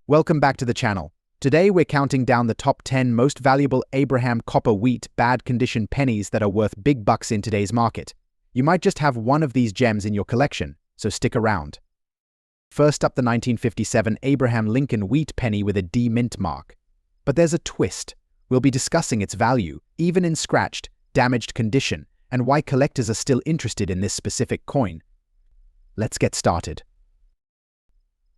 Welcome back to the channel. Today we're counting down the top 10 most valuable Abraham copper wheat bad condition pennies that are worth big bucks in today's market. You might just have one of these gems in your collection, so stick around. First up, the 1957 Abraham Lincoln wheat penny with a D mint mark. But there's a twist. We'll be discussing its value, even in scratched, damaged condition, and why collectors are still interested in this specific coin. Let's get started.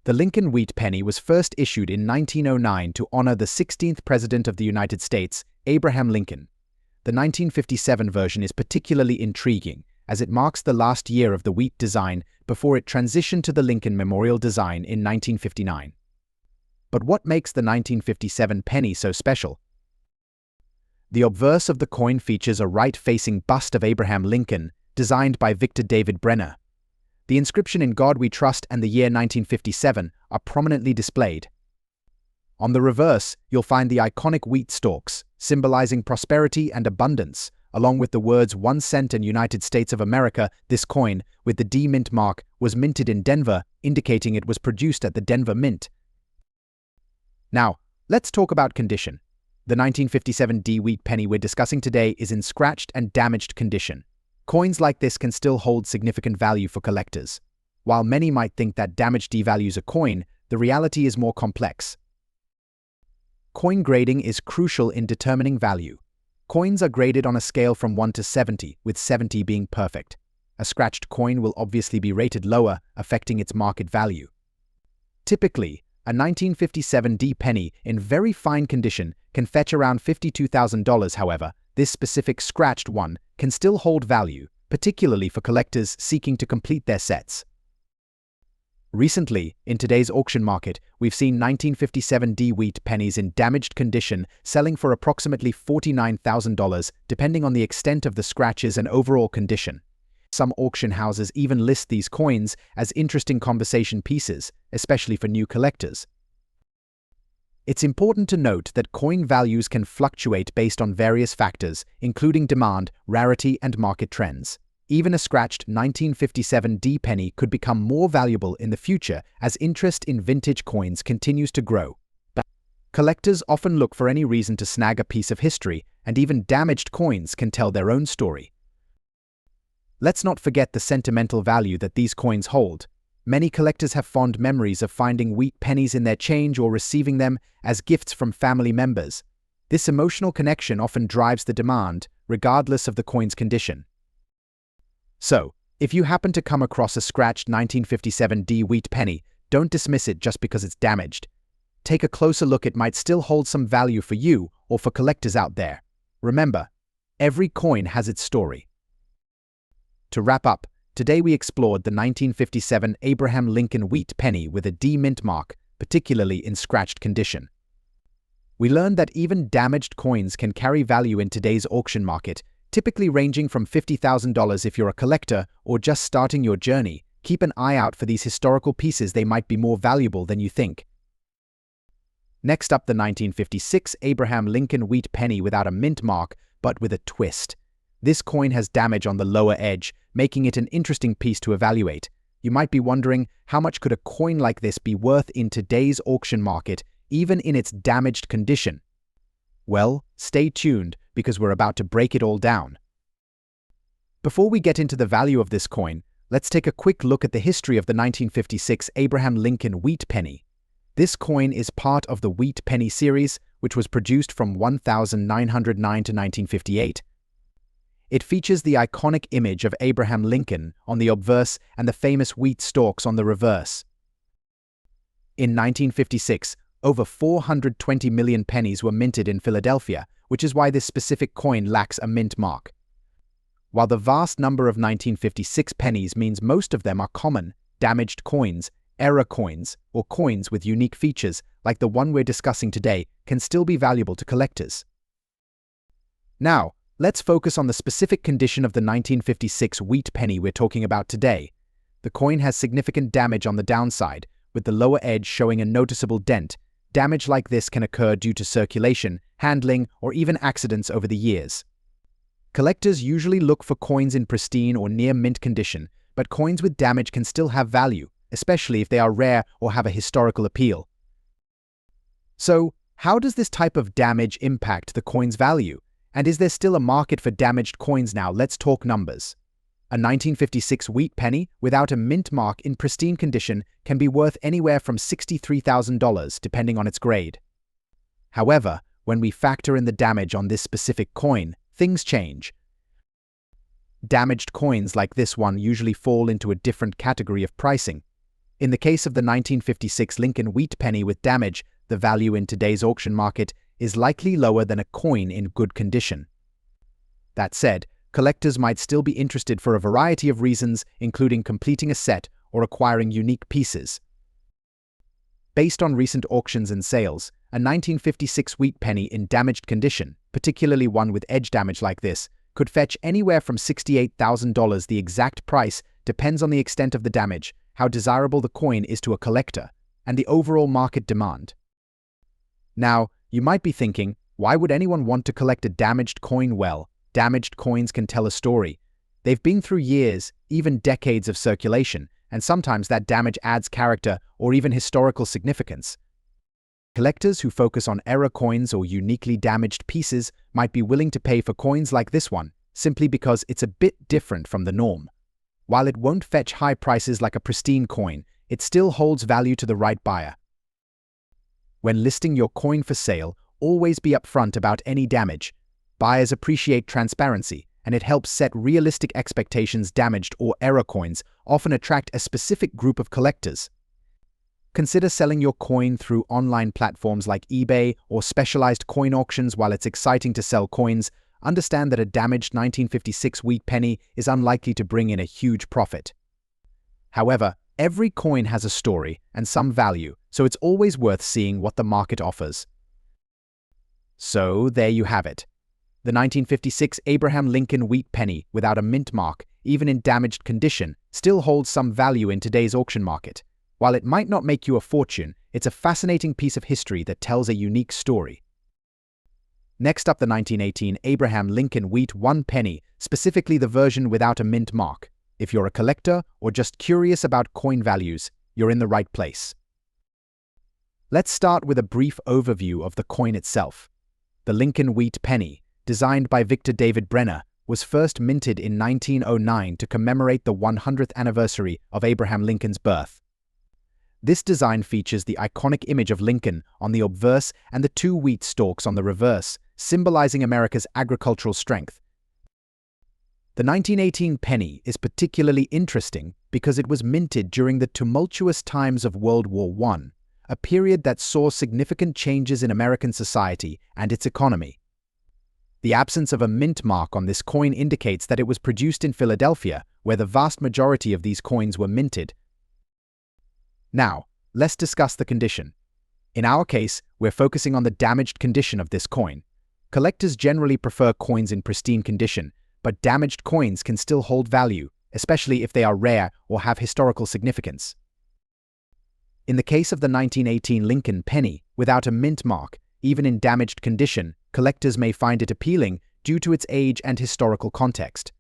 The Lincoln wheat penny was first issued in 1909 to honor the 16th President of the United States, Abraham Lincoln. The 1957 version is particularly intriguing, as it marks the last year of the wheat design before it transitioned to the Lincoln Memorial design in 1959. But what makes the 1957 penny so special? The obverse of the coin features a right-facing bust of Abraham Lincoln, designed by Victor David Brenner. The inscription "In God We Trust" and the year 1957 are prominently displayed. On the reverse, you'll find the iconic wheat stalks, symbolizing prosperity and abundance, along with the words 1 cent and United States of America. This coin, with the D mint mark, was minted in Denver, indicating it was produced at the Denver Mint. Now, let's talk about condition. The 1957 D wheat penny we're discussing today is in scratched and damaged condition. Coins like this can still hold significant value for collectors. While many might think that damage devalues a coin, the reality is more complex. Coin grading is crucial in determining value. Coins are graded on a scale from 1 to 70, with 70 being perfect. A scratched coin will obviously be rated lower, affecting its market value. Typically, a 1957 D penny in very fine condition can fetch around $52,000. However, this specific scratched one can still hold value, particularly for collectors seeking to complete their sets. Recently, in today's auction market, we've seen 1957 D wheat pennies in damaged condition selling for approximately $49,000, depending on the extent of the scratches and overall condition. Some auction houses even list these coins as interesting conversation pieces, especially for new collectors. It's important to note that coin values can fluctuate based on various factors, including demand, rarity, and market trends. Even a scratched 1957 D penny could become more valuable in the future as interest in vintage coins continues to grow. Collectors often look for any reason to snag a piece of history, and even damaged coins can tell their own story. Let's not forget the sentimental value that these coins hold. Many collectors have fond memories of finding wheat pennies in their change or receiving them as gifts from family members. This emotional connection often drives the demand, regardless of the coin's condition. So, if you happen to come across a scratched 1957 D wheat penny, don't dismiss it just because it's damaged. Take a closer look. It might still hold some value for you or for collectors out there. Remember, every coin has its story. To wrap up, today we explored the 1957 Abraham Lincoln wheat penny with a D mint mark, particularly in scratched condition. We learned that even damaged coins can carry value in today's auction market, typically ranging from $50,000 if you're a collector or just starting your journey. Keep an eye out for these historical pieces. They might be more valuable than you think. Next up, the 1956 Abraham Lincoln wheat penny without a mint mark, but with a twist. This coin has damage on the lower edge, making it an interesting piece to evaluate. You might be wondering, how much could a coin like this be worth in today's auction market, even in its damaged condition? Well, stay tuned, because we're about to break it all down. Before we get into the value of this coin, let's take a quick look at the history of the 1956 Abraham Lincoln wheat penny. This coin is part of the wheat penny series, which was produced from 1909 to 1958. It features the iconic image of Abraham Lincoln on the obverse and the famous wheat stalks on the reverse. In 1956, over 420 million pennies were minted in Philadelphia, which is why this specific coin lacks a mint mark. While the vast number of 1956 pennies means most of them are common, damaged coins, error coins, or coins with unique features, like the one we're discussing today, can still be valuable to collectors. Now, let's focus on the specific condition of the 1956 wheat penny we're talking about today. The coin has significant damage on the downside, with the lower edge showing a noticeable dent. Damage like this can occur due to circulation, handling, or even accidents over the years. Collectors usually look for coins in pristine or near mint condition, but coins with damage can still have value, especially if they are rare or have a historical appeal. So, how does this type of damage impact the coin's value? And is there still a market for damaged coins now? Let's talk numbers. A 1956 wheat penny without a mint mark in pristine condition can be worth anywhere from $63,000 depending on its grade. However, when we factor in the damage on this specific coin, things change. Damaged coins like this one usually fall into a different category of pricing. In the case of the 1956 Lincoln wheat penny with damage, the value in today's auction market is likely lower than a coin in good condition. That said, collectors might still be interested for a variety of reasons, including completing a set or acquiring unique pieces. Based on recent auctions and sales, a 1956 wheat penny in damaged condition, particularly one with edge damage like this, could fetch anywhere from $68,000. The exact price depends on the extent of the damage, how desirable the coin is to a collector, and the overall market demand. Now, you might be thinking, why would anyone want to collect a damaged coin? Well, damaged coins can tell a story. They've been through years, even decades of circulation, and sometimes that damage adds character or even historical significance. Collectors who focus on error coins or uniquely damaged pieces might be willing to pay for coins like this one, simply because it's a bit different from the norm. While it won't fetch high prices like a pristine coin, it still holds value to the right buyer. When listing your coin for sale, always be upfront about any damage. Buyers appreciate transparency, and it helps set realistic expectations. Damaged or error coins often attract a specific group of collectors. Consider selling your coin through online platforms like eBay or specialized coin auctions. While it's exciting to sell coins, understand that a damaged 1956 wheat penny is unlikely to bring in a huge profit. However, every coin has a story and some value, so it's always worth seeing what the market offers. So there you have it. The 1956 Abraham Lincoln wheat penny without a mint mark, even in damaged condition, still holds some value in today's auction market. While it might not make you a fortune, it's a fascinating piece of history that tells a unique story. Next up, the 1918 Abraham Lincoln wheat 1 penny, specifically the version without a mint mark. If you're a collector or just curious about coin values, you're in the right place. Let's start with a brief overview of the coin itself. The Lincoln wheat penny, designed by Victor David Brenner, was first minted in 1909 to commemorate the 100th anniversary of Abraham Lincoln's birth. This design features the iconic image of Lincoln on the obverse and the 2 wheat stalks on the reverse, symbolizing America's agricultural strength. The 1918 penny is particularly interesting because it was minted during the tumultuous times of World War I, a period that saw significant changes in American society and its economy. The absence of a mint mark on this coin indicates that it was produced in Philadelphia, where the vast majority of these coins were minted. Now, let's discuss the condition. In our case, we're focusing on the damaged condition of this coin. Collectors generally prefer coins in pristine condition, but damaged coins can still hold value, especially if they are rare or have historical significance. In the case of the 1918 Lincoln penny, without a mint mark, even in damaged condition, collectors may find it appealing due to its age and historical context.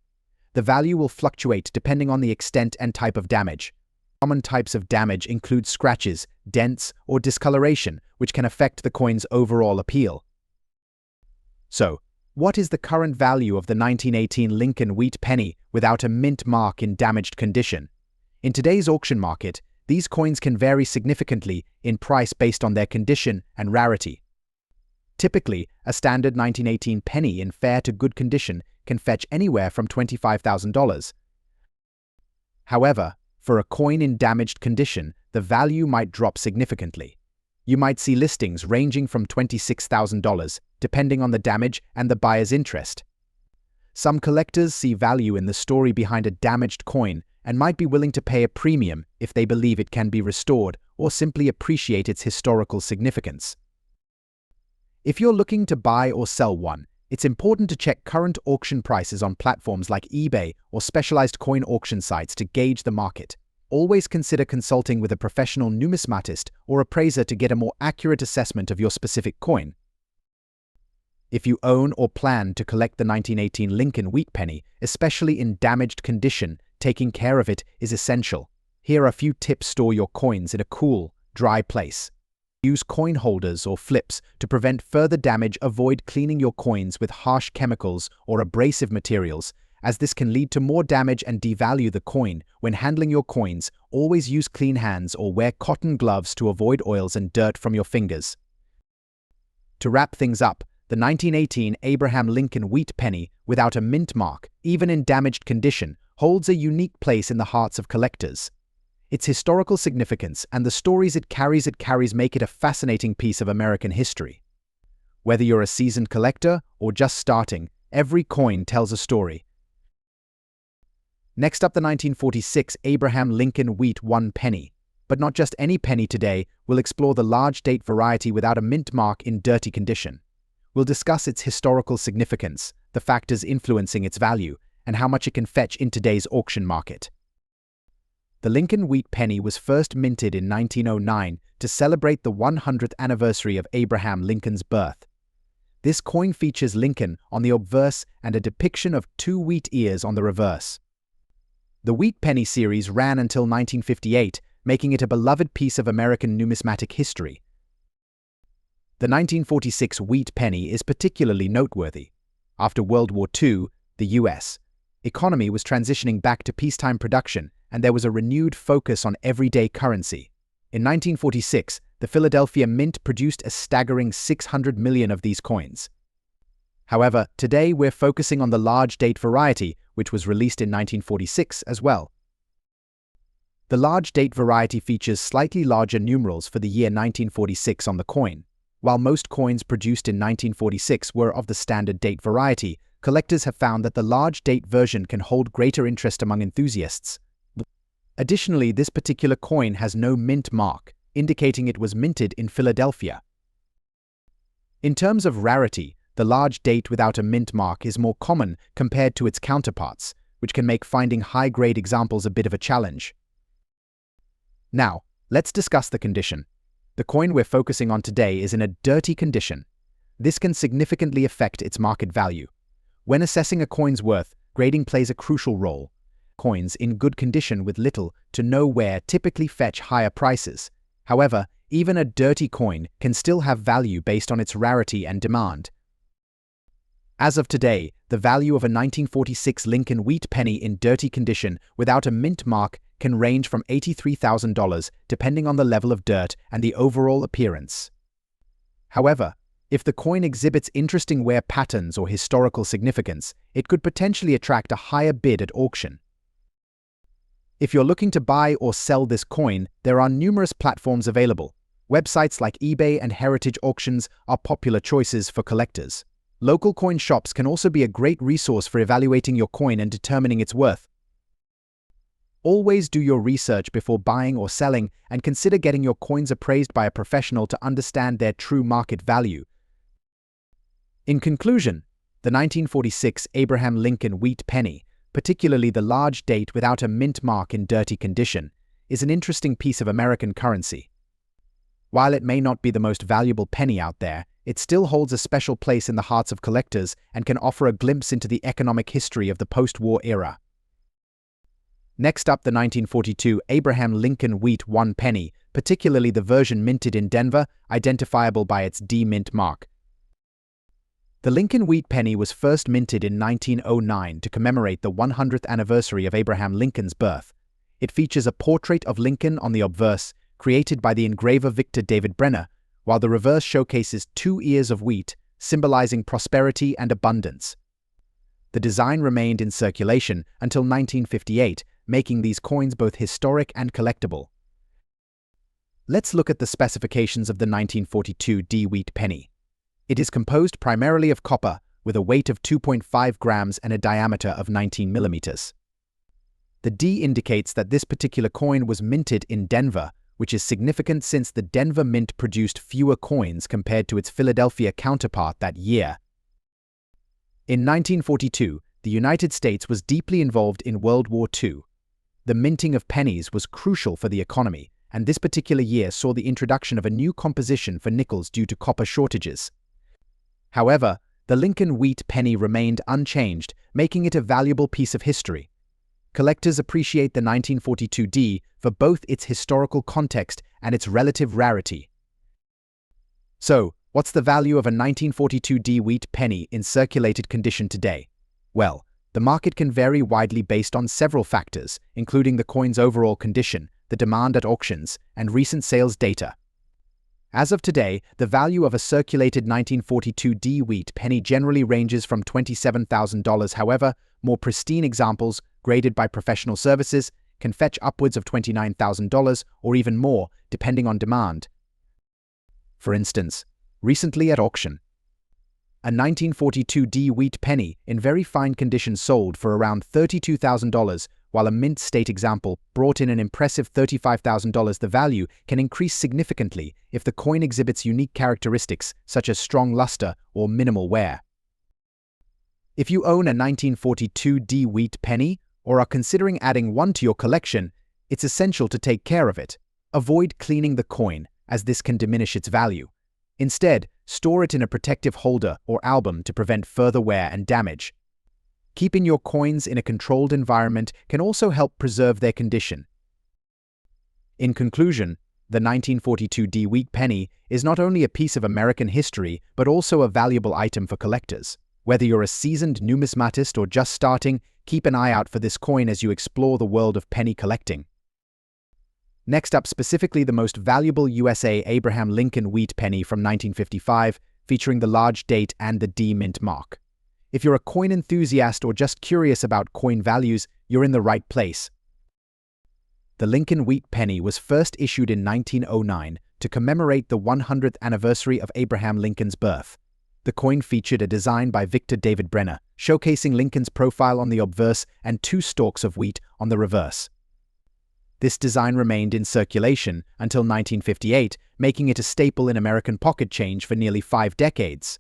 The value will fluctuate depending on the extent and type of damage. Common types of damage include scratches, dents, or discoloration, which can affect the coin's overall appeal. So, what is the current value of the 1918 Lincoln wheat penny without a mint mark in damaged condition? In today's auction market, these coins can vary significantly in price based on their condition and rarity. Typically, a standard 1918 penny in fair to good condition can fetch anywhere from $25,000. However, for a coin in damaged condition, the value might drop significantly. You might see listings ranging from $26,000, depending on the damage and the buyer's interest. Some collectors see value in the story behind a damaged coin and might be willing to pay a premium if they believe it can be restored or simply appreciate its historical significance. If you're looking to buy or sell one, it's important to check current auction prices on platforms like eBay or specialized coin auction sites to gauge the market. Always consider consulting with a professional numismatist or appraiser to get a more accurate assessment of your specific coin. If you own or plan to collect the 1918 Lincoln wheat penny, especially in damaged condition, taking care of it is essential. Here are a few tips: store your coins in a cool, dry place. Use coin holders or flips to prevent further damage. Avoid cleaning your coins with harsh chemicals or abrasive materials, as this can lead to more damage and devalue the coin. When handling your coins, always use clean hands or wear cotton gloves to avoid oils and dirt from your fingers. To wrap things up, the 1918 Abraham Lincoln wheat penny, without a mint mark, even in damaged condition, holds a unique place in the hearts of collectors. Its historical significance and the stories it carries make it a fascinating piece of American history. Whether you're a seasoned collector or just starting, every coin tells a story. Next up, the 1946 Abraham Lincoln wheat 1 penny. But not just any penny today, we'll explore the large date variety without a mint mark in dirty condition. We'll discuss its historical significance, the factors influencing its value, and how much it can fetch in today's auction market. The Lincoln wheat penny was first minted in 1909 to celebrate the 100th anniversary of Abraham Lincoln's birth. This coin features Lincoln on the obverse and a depiction of 2 wheat ears on the reverse. The wheat penny series ran until 1958, making it a beloved piece of American numismatic history. The 1946 wheat penny is particularly noteworthy. After World War II, the U.S. economy was transitioning back to peacetime production, and there was a renewed focus on everyday currency. In 1946, the Philadelphia Mint produced a staggering 600 million of these coins. However, today we're focusing on the large date variety, which was released in 1946 as well. The large date variety features slightly larger numerals for the year 1946 on the coin. While most coins produced in 1946 were of the standard date variety, collectors have found that the large date version can hold greater interest among enthusiasts. Additionally, this particular coin has no mint mark, indicating it was minted in Philadelphia. In terms of rarity, the large date without a mint mark is more common compared to its counterparts, which can make finding high-grade examples a bit of a challenge. Now, let's discuss the condition. The coin we're focusing on today is in a dirty condition. This can significantly affect its market value. When assessing a coin's worth, grading plays a crucial role. Coins in good condition with little to no wear typically fetch higher prices. However, even a dirty coin can still have value based on its rarity and demand. As of today, the value of a 1946 Lincoln wheat penny in dirty condition without a mint mark can range from $83,000 depending on the level of dirt and the overall appearance. However, if the coin exhibits interesting wear patterns or historical significance, it could potentially attract a higher bid at auction. If you're looking to buy or sell this coin, there are numerous platforms available. Websites like eBay and Heritage Auctions are popular choices for collectors. Local coin shops can also be a great resource for evaluating your coin and determining its worth. Always do your research before buying or selling, and consider getting your coins appraised by a professional to understand their true market value. In conclusion, the 1946 Abraham Lincoln wheat penny, particularly the large date without a mint mark in dirty condition, is an interesting piece of American currency. While it may not be the most valuable penny out there, it still holds a special place in the hearts of collectors and can offer a glimpse into the economic history of the post-war era. Next up, the 1942 Abraham Lincoln wheat 1 penny, particularly the version minted in Denver, identifiable by its D mint mark. The Lincoln wheat penny was first minted in 1909 to commemorate the 100th anniversary of Abraham Lincoln's birth. It features a portrait of Lincoln on the obverse, created by the engraver Victor David Brenner, while the reverse showcases 2 ears of wheat, symbolizing prosperity and abundance. The design remained in circulation until 1958, making these coins both historic and collectible. Let's look at the specifications of the 1942 D wheat penny. It is composed primarily of copper, with a weight of 2.5 grams and a diameter of 19 millimeters. The D indicates that this particular coin was minted in Denver, which is significant since the Denver Mint produced fewer coins compared to its Philadelphia counterpart that year. In 1942, the United States was deeply involved in World War II. The minting of pennies was crucial for the economy, and this particular year saw the introduction of a new composition for nickels due to copper shortages. However, the Lincoln wheat penny remained unchanged, making it a valuable piece of history. Collectors appreciate the 1942 D for both its historical context and its relative rarity. So, what's the value of a 1942 wheat penny in circulated condition today? Well, the market can vary widely based on several factors, including the coin's overall condition, the demand at auctions, and recent sales data. As of today, the value of a circulated 1942 wheat penny generally ranges from $27,000. However, more pristine examples, graded by professional services, can fetch upwards of $29,000 or even more, depending on demand. For instance, recently at auction, a 1942 wheat penny in very fine condition sold for around $32,000, while a mint state example brought in an impressive $35,000. The value can increase significantly if the coin exhibits unique characteristics such as strong luster or minimal wear. If you own a 1942 wheat penny or are considering adding one to your collection, it's essential to take care of it. Avoid cleaning the coin, as this can diminish its value. Instead, store it in a protective holder or album to prevent further wear and damage. Keeping your coins in a controlled environment can also help preserve their condition. In conclusion, the 1942 wheat penny is not only a piece of American history, but also a valuable item for collectors. Whether you're a seasoned numismatist or just starting, keep an eye out for this coin as you explore the world of penny collecting. Next up, specifically the most valuable USA Abraham Lincoln wheat penny from 1955, featuring the large date and the D mint mark. If you're a coin enthusiast or just curious about coin values, you're in the right place. The Lincoln wheat penny was first issued in 1909 to commemorate the 100th anniversary of Abraham Lincoln's birth. The coin featured a design by Victor David Brenner, showcasing Lincoln's profile on the obverse and 2 stalks of wheat on the reverse. This design remained in circulation until 1958, making it a staple in American pocket change for nearly 5 decades.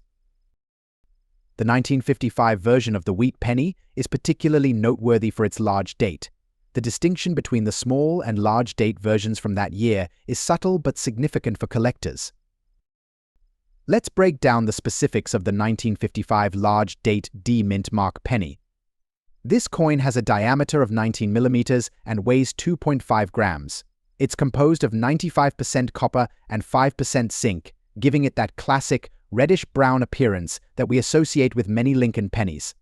The 1955 version of the wheat penny is particularly noteworthy for its large date. The distinction between the small and large date versions from that year is subtle but significant for collectors. Let's break down the specifics of the 1955 large date D mint mark penny. This coin has a diameter of 19 millimeters and weighs 2.5 grams. It's composed of 95% copper and 5% zinc, giving it that classic reddish-brown appearance that we associate with many Lincoln pennies.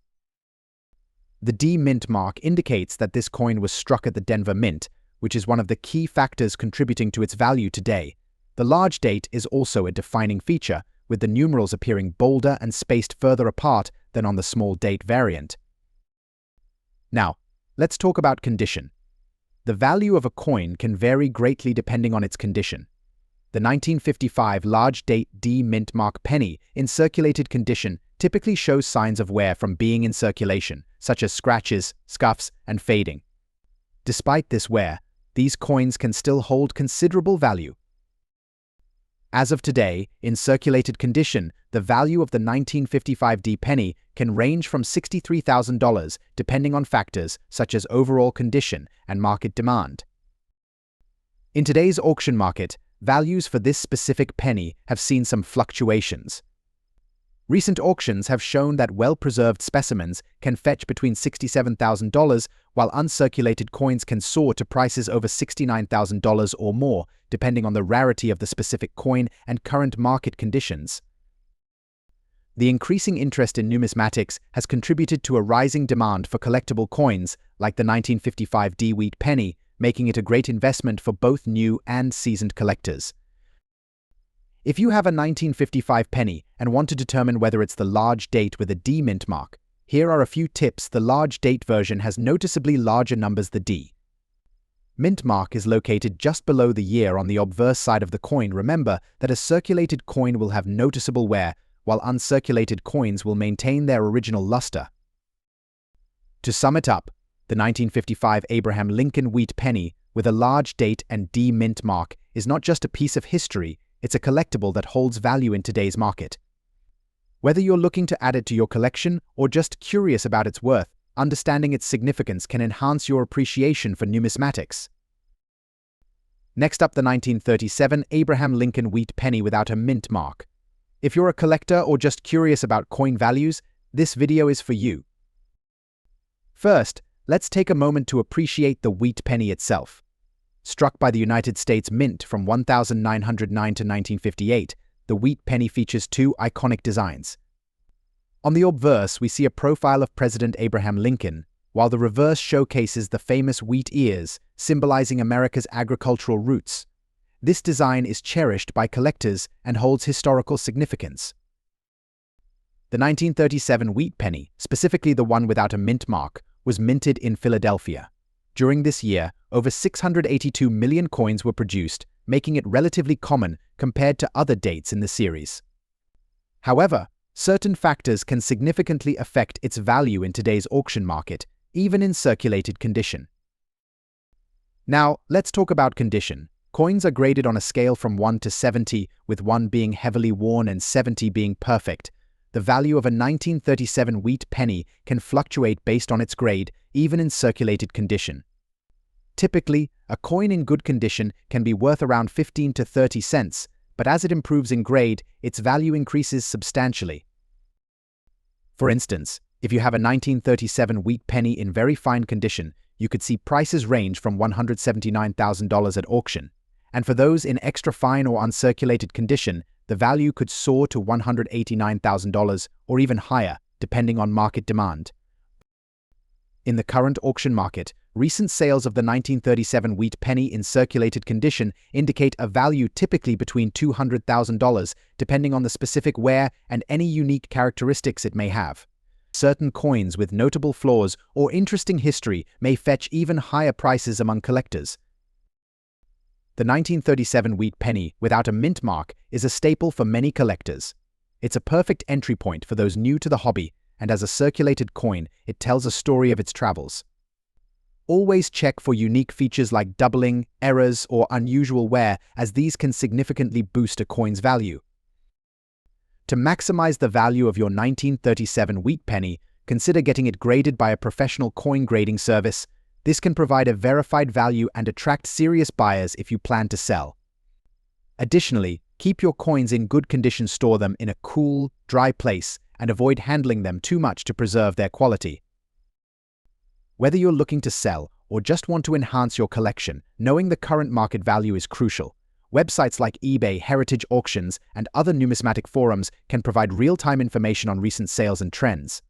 The D mint mark indicates that this coin was struck at the Denver Mint, which is one of the key factors contributing to its value today. The large date is also a defining feature, with the numerals appearing bolder and spaced further apart than on the small date variant. Now, let's talk about condition. The value of a coin can vary greatly depending on its condition. The 1955 large date D mint mark penny in circulated condition typically shows signs of wear from being in circulation, such as scratches, scuffs, and fading. Despite this wear, these coins can still hold considerable value. As of today, in circulated condition, the value of the 1955 D penny can range from $63,000 depending on factors such as overall condition and market demand. In today's auction market, values for this specific penny have seen some fluctuations. Recent auctions have shown that well-preserved specimens can fetch between $67,000, while uncirculated coins can soar to prices over $69,000 or more, depending on the rarity of the specific coin and current market conditions. The increasing interest in numismatics has contributed to a rising demand for collectible coins like the 1955 D wheat penny, making it a great investment for both new and seasoned collectors. If you have a 1955 penny and want to determine whether it's the large date with a D mint mark, here are a few tips. The large date version has noticeably larger numbers. The D mint mark is located just below the year on the obverse side of the coin. Remember that a circulated coin will have noticeable wear, while uncirculated coins will maintain their original luster. To sum it up, the 1955 Abraham Lincoln wheat penny with a large date and D mint mark is not just a piece of history, it's a collectible that holds value in today's market. Whether you're looking to add it to your collection or just curious about its worth, understanding its significance can enhance your appreciation for numismatics. Next up, the 1937 Abraham Lincoln wheat penny without a mint mark. If you're a collector or just curious about coin values, this video is for you. First, let's take a moment to appreciate the wheat penny itself. Struck by the United States Mint from 1909 to 1958, the wheat penny features two iconic designs. On the obverse, we see a profile of President Abraham Lincoln, while the reverse showcases the famous wheat ears, symbolizing America's agricultural roots. This design is cherished by collectors and holds historical significance. The 1937 wheat penny, specifically the one without a mint mark, was minted in Philadelphia. During this year, over 682 million coins were produced, making it relatively common compared to other dates in the series. However, certain factors can significantly affect its value in today's auction market, even in circulated condition. Now, let's talk about condition. Coins are graded on a scale from 1 to 70, with 1 being heavily worn and 70 being perfect. The value of a 1937 wheat penny can fluctuate based on its grade, even in circulated condition. Typically, a coin in good condition can be worth around 15 to 30 cents, but as it improves in grade, its value increases substantially. For instance, if you have a 1937 wheat penny in very fine condition, you could see prices range from $179,000 at auction. And for those in extra fine or uncirculated condition, the value could soar to $189,000 or even higher, depending on market demand. In the current auction market, recent sales of the 1937 wheat penny in circulated condition indicate a value typically between $200,000, depending on the specific wear and any unique characteristics it may have. Certain coins with notable flaws or interesting history may fetch even higher prices among collectors. The 1937 wheat penny without a mint mark is a staple for many collectors. It's a perfect entry point for those new to the hobby, and as a circulated coin, it tells a story of its travels. Always check for unique features like doubling, errors, or unusual wear, as these can significantly boost a coin's value. To maximize the value of your 1937 wheat penny, consider getting it graded by a professional coin grading service. This can provide a verified value and attract serious buyers if you plan to sell. Additionally, keep your coins in good condition, store them in a cool, dry place, and avoid handling them too much to preserve their quality. Whether you're looking to sell or just want to enhance your collection, knowing the current market value is crucial. Websites like eBay, Heritage Auctions, and other numismatic forums can provide real-time information on recent sales and trends.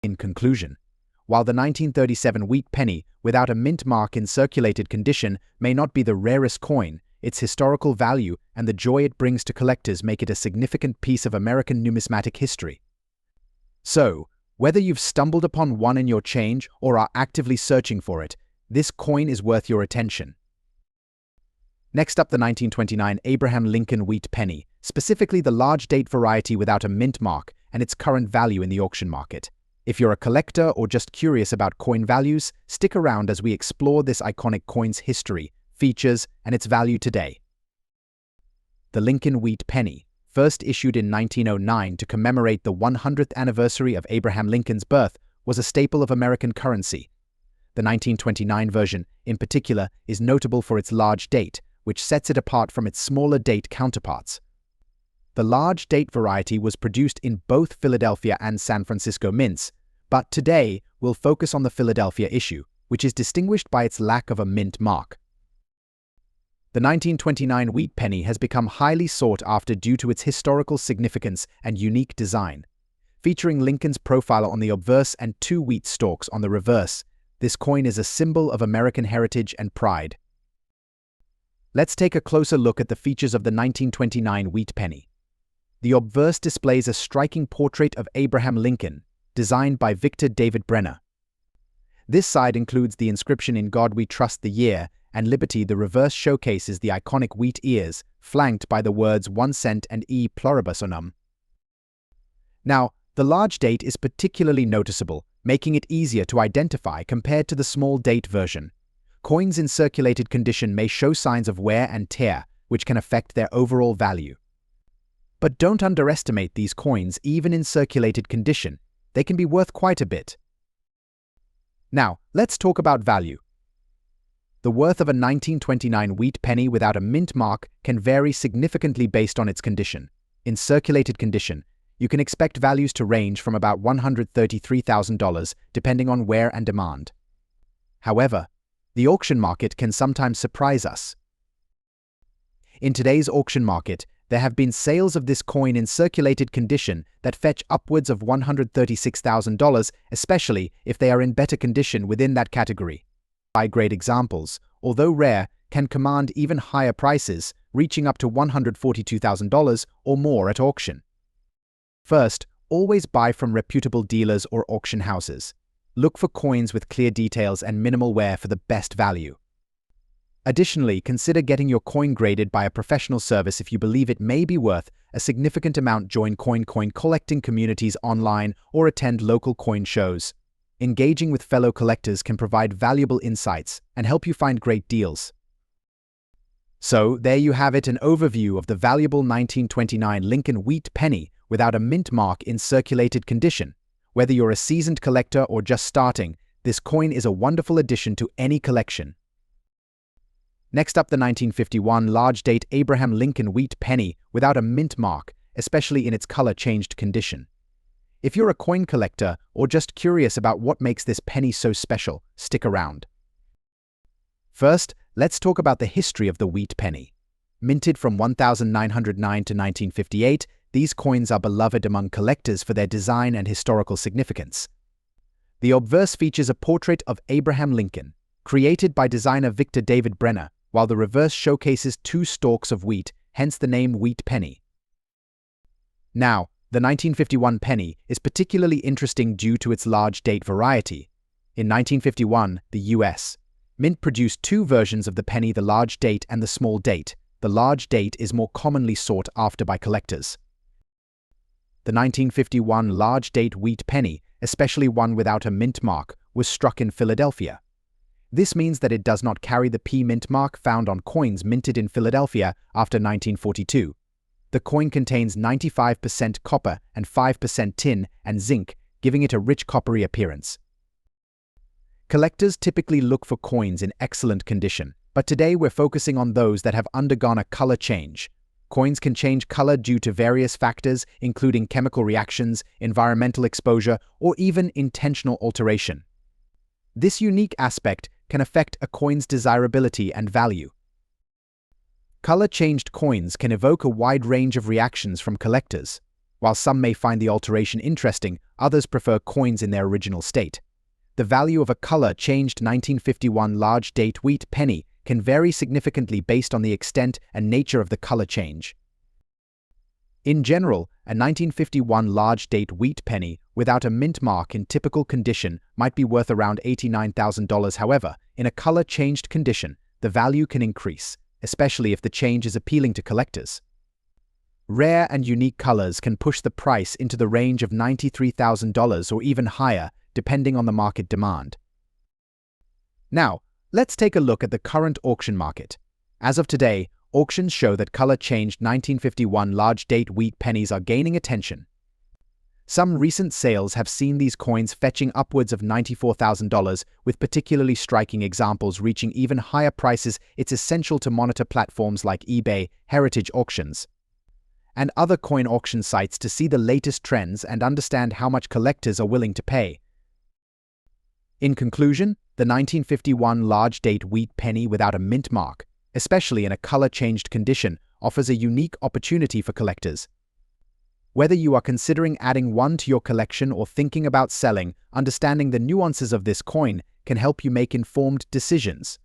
In conclusion, while the 1937 wheat penny without a mint mark in circulated condition may not be the rarest coin, its historical value and the joy it brings to collectors make it a significant piece of American numismatic history. So, whether you've stumbled upon one in your change or are actively searching for it, this coin is worth your attention. Next up, the 1929 Abraham Lincoln wheat penny, specifically the large date variety without a mint mark, and its current value in the auction market. If you're a collector or just curious about coin values, stick around as we explore this iconic coin's history, features, and its value today. The Lincoln wheat penny, first issued in 1909 to commemorate the 100th anniversary of Abraham Lincoln's birth, was a staple of American currency. The 1929 version, in particular, is notable for its large date, which sets it apart from its smaller date counterparts. The large date variety was produced in both Philadelphia and San Francisco mints, but today we'll focus on the Philadelphia issue, which is distinguished by its lack of a mint mark. The 1929 wheat penny has become highly sought after due to its historical significance and unique design. Featuring Lincoln's profile on the obverse and two wheat stalks on the reverse, this coin is a symbol of American heritage and pride. Let's take a closer look at the features of the 1929 wheat penny. The obverse displays a striking portrait of Abraham Lincoln, designed by Victor David Brenner. This side includes the inscription "In God We Trust" the year, and Liberty. The reverse showcases the iconic wheat ears, flanked by the words 1 cent and E pluribus unum. Now, the large date is particularly noticeable, making it easier to identify compared to the small date version. Coins in circulated condition may show signs of wear and tear, which can affect their overall value. But don't underestimate these coins even in circulated condition. They can be worth quite a bit. Now, let's talk about value. The worth of a 1929 wheat penny without a mint mark can vary significantly based on its condition. In circulated condition, you can expect values to range from about $133,000 depending on wear and demand. However, the auction market can sometimes surprise us. In today's auction market, There have been sales of this coin in circulated condition that fetch upwards of $136,000, especially if they are in better condition within that category. High-grade examples, although rare, can command even higher prices, reaching up to $142,000 or more at auction. First, always buy from reputable dealers or auction houses. Look for coins with clear details and minimal wear for the best value. Additionally, consider getting your coin graded by a professional service if you believe it may be worth a significant amount. Join coin collecting communities online or attend local coin shows. Engaging with fellow collectors can provide valuable insights and help you find great deals. So, there you have it, an overview of the valuable 1929 Lincoln wheat penny without a mint mark in circulated condition. Whether you're a seasoned collector or just starting, this coin is a wonderful addition to any collection. Next up, the 1951 large-date Abraham Lincoln wheat penny without a mint mark, especially in its color-changed condition. If you're a coin collector or just curious about what makes this penny so special, stick around. First, let's talk about the history of the wheat penny. Minted from 1909 to 1958, these coins are beloved among collectors for their design and historical significance. The obverse features a portrait of Abraham Lincoln, created by designer Victor David Brenner, while the reverse showcases two stalks of wheat, hence the name wheat penny. Now, the 1951 penny is particularly interesting due to its large date variety. In 1951, the U.S. Mint produced two versions of the penny, the large date and the small date. The large date is more commonly sought after by collectors. The 1951 large date wheat penny, especially one without a mint mark, was struck in Philadelphia. This means that it does not carry the P mint mark found on coins minted in Philadelphia after 1942. The coin contains 95% copper and 5% tin and zinc, giving it a rich coppery appearance. Collectors typically look for coins in excellent condition, but today we're focusing on those that have undergone a color change. Coins can change color due to various factors, including chemical reactions, environmental exposure, or even intentional alteration. This unique aspect can affect a coin's desirability and value. Color-changed coins can evoke a wide range of reactions from collectors. While some may find the alteration interesting, others prefer coins in their original state. The value of a color-changed 1951 large-date wheat penny can vary significantly based on the extent and nature of the color change. In general, a 1951 large-date wheat penny without a mint mark in typical condition might be worth around $89,000. However, in a color-changed condition, the value can increase, especially if the change is appealing to collectors. Rare and unique colors can push the price into the range of $93,000 or even higher, depending on the market demand. Now, let's take a look at the current auction market. As of today, auctions show that color-changed 1951 large-date wheat pennies are gaining attention. Some recent sales have seen these coins fetching upwards of $94,000, with particularly striking examples reaching even higher prices. It's essential to monitor platforms like eBay, Heritage Auctions, and other coin auction sites to see the latest trends and understand how much collectors are willing to pay. In conclusion, the 1951 large-date wheat penny without a mint mark, especially in a color-changed condition, offers a unique opportunity for collectors. Whether you are considering adding one to your collection or thinking about selling, understanding the nuances of this coin can help you make informed decisions.